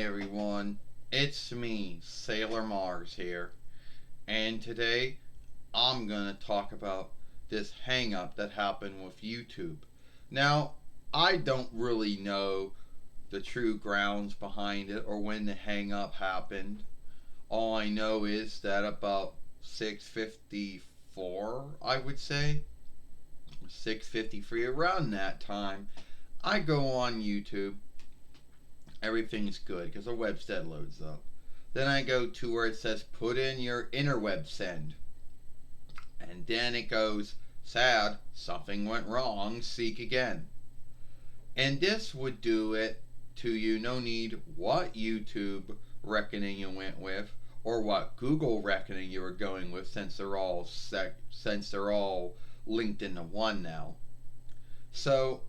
everyone, it's me, Sailor Mars here, and today I'm gonna talk about this hang up that happened with YouTube. Now, I don't really know the true grounds behind it or when the hang up happened. All I know is that about 6:54, I would say, 6:53 around that time, I go on YouTube. Everything's good because the website loads up. Then I go to where it says put in your interweb send. And then it goes, sad, something went wrong, seek again. And this would do it to you, no need what YouTube reckoning you went with or what Google reckoning you were going with, since they're all linked into one now. So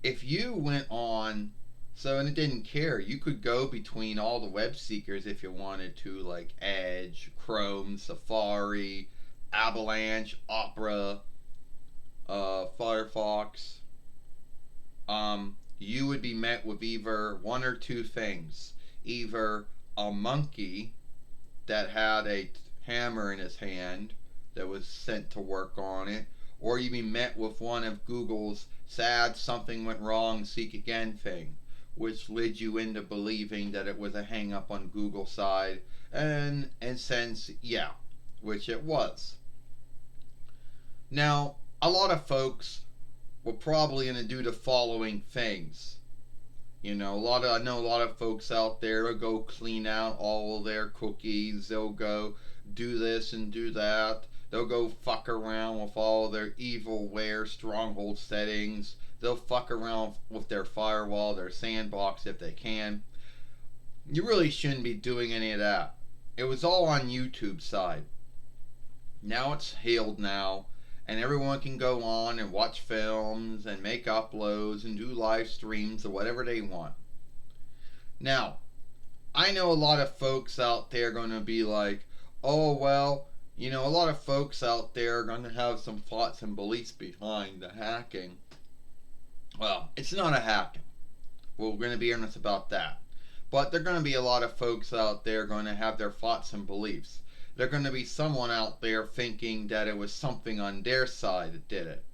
if you went on, and it didn't care, you could go between all the web seekers if you wanted to, like Edge, Chrome, Safari, Avalanche, Opera, Firefox. You would be met with either one or two things: either a monkey that had a hammer in his hand that was sent to work on it, or you'd be met with one of Google's sad something went wrong, seek again thing, which led you into believing that it was a hang up on Google's side, and since, yeah, which it was. Now, a lot of folks were probably going to do the following things. I know a lot of folks out there will go clean out all of their cookies. They'll go do this and do that. They'll go fuck around with all their evilware stronghold settings. They'll fuck around with their firewall, their sandbox if they can. You really shouldn't be doing any of that. It was all on YouTube side. Now it's healed now, and everyone can go on and watch films and make uploads and do live streams or whatever they want. Now, I know a lot of folks out there are going to be like, oh, well, a lot of folks out there are going to have some thoughts and beliefs behind the hacking. Well, it's not a hacking. We're going to be honest about that. But there are going to be a lot of folks out there going to have their thoughts and beliefs. There's going to be someone out there thinking that it was something on their side that did it.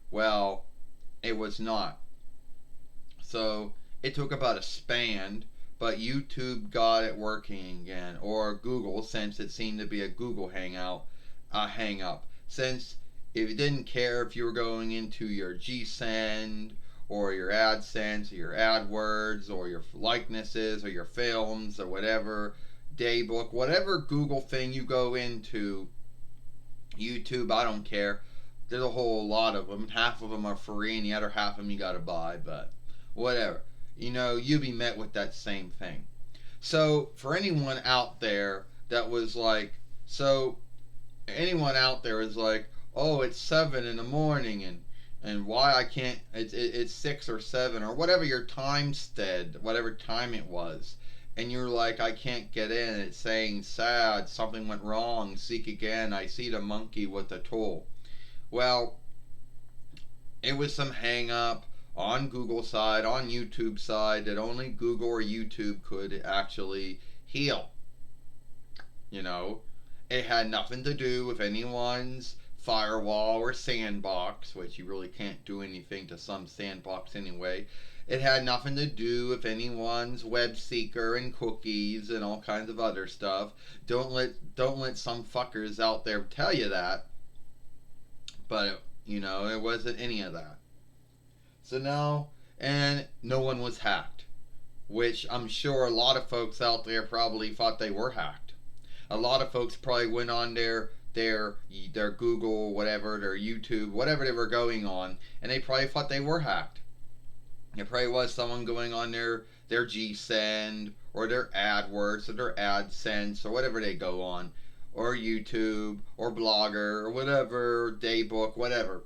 Well, it was not. So it took about a span, but YouTube got it working again, or Google, since it seemed to be a Google hang up. Since if you didn't care if you were going into your GSend or your AdSense or your AdWords or your likenesses or your films or whatever, Daybook, whatever Google thing you go into, YouTube, I don't care. There's a whole lot of them. Half of them are free and the other half of them you gotta buy, but whatever. You'll be met with that same thing. So for anyone out there that was like, anyone out there is like, oh, it's 7 in the morning and why I can't, it's 6 or 7 or whatever your time said, whatever time it was, and you're like, I can't get in, it's saying sad, something went wrong, seek again, I see the monkey with the tool. Well, it was some hang up on Google side, on YouTube side, that only Google or YouTube could actually heal. It had nothing to do with anyone's firewall or sandbox, which you really can't do anything to some sandbox anyway. It had nothing to do with anyone's web seeker and cookies and all kinds of other stuff. Don't let some fuckers out there tell you that. But it wasn't any of that. So now, and no one was hacked, which I'm sure a lot of folks out there probably thought they were hacked. A lot of folks probably went on their Google, whatever, their YouTube, whatever they were going on, and they probably thought they were hacked. It probably was someone going on their GSend or their AdWords or their AdSense or whatever they go on, or YouTube or Blogger or whatever, Daybook, whatever,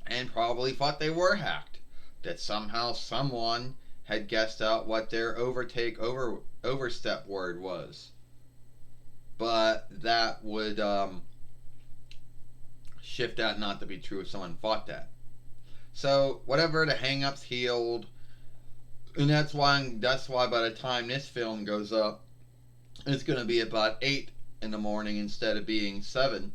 and probably thought they were hacked. That somehow someone had guessed out what their overstep word was. But that would shift that not to be true if someone thought that. So whatever, the hang-ups healed. And that's why by the time this film goes up, it's going to be about 8 in the morning instead of being 7,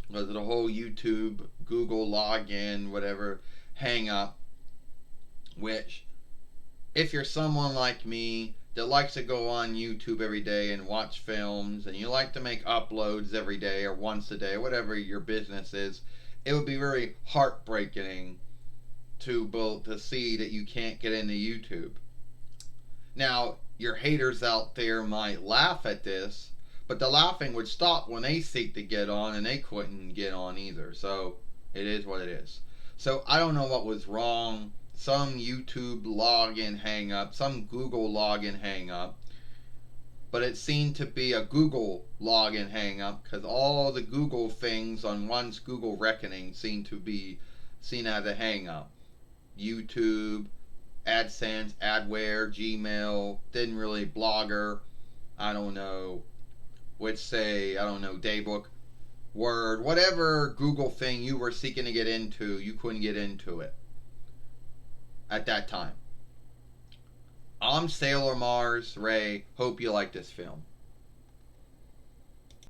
because of the whole YouTube, Google login, whatever, hang up. Which, if you're someone like me that likes to go on YouTube every day and watch films, and you like to make uploads every day or once a day, whatever your business is, it would be very heartbreaking to see that you can't get into YouTube. Now, your haters out there might laugh at this, but the laughing would stop when they seek to get on and they couldn't get on either. So it is what it is. So I don't know what was wrong. Some YouTube login hang up, some Google login hang up, but it seemed to be a Google login hang up because all the Google things on one's Google reckoning seem to be seen as a hang up. YouTube, AdSense, Adware, Gmail, didn't really Blogger, I don't know, would say, I don't know, Daybook, Word, whatever Google thing you were seeking to get into, you couldn't get into it at that time. I'm Sailor Mars Ray. Hope you like this film.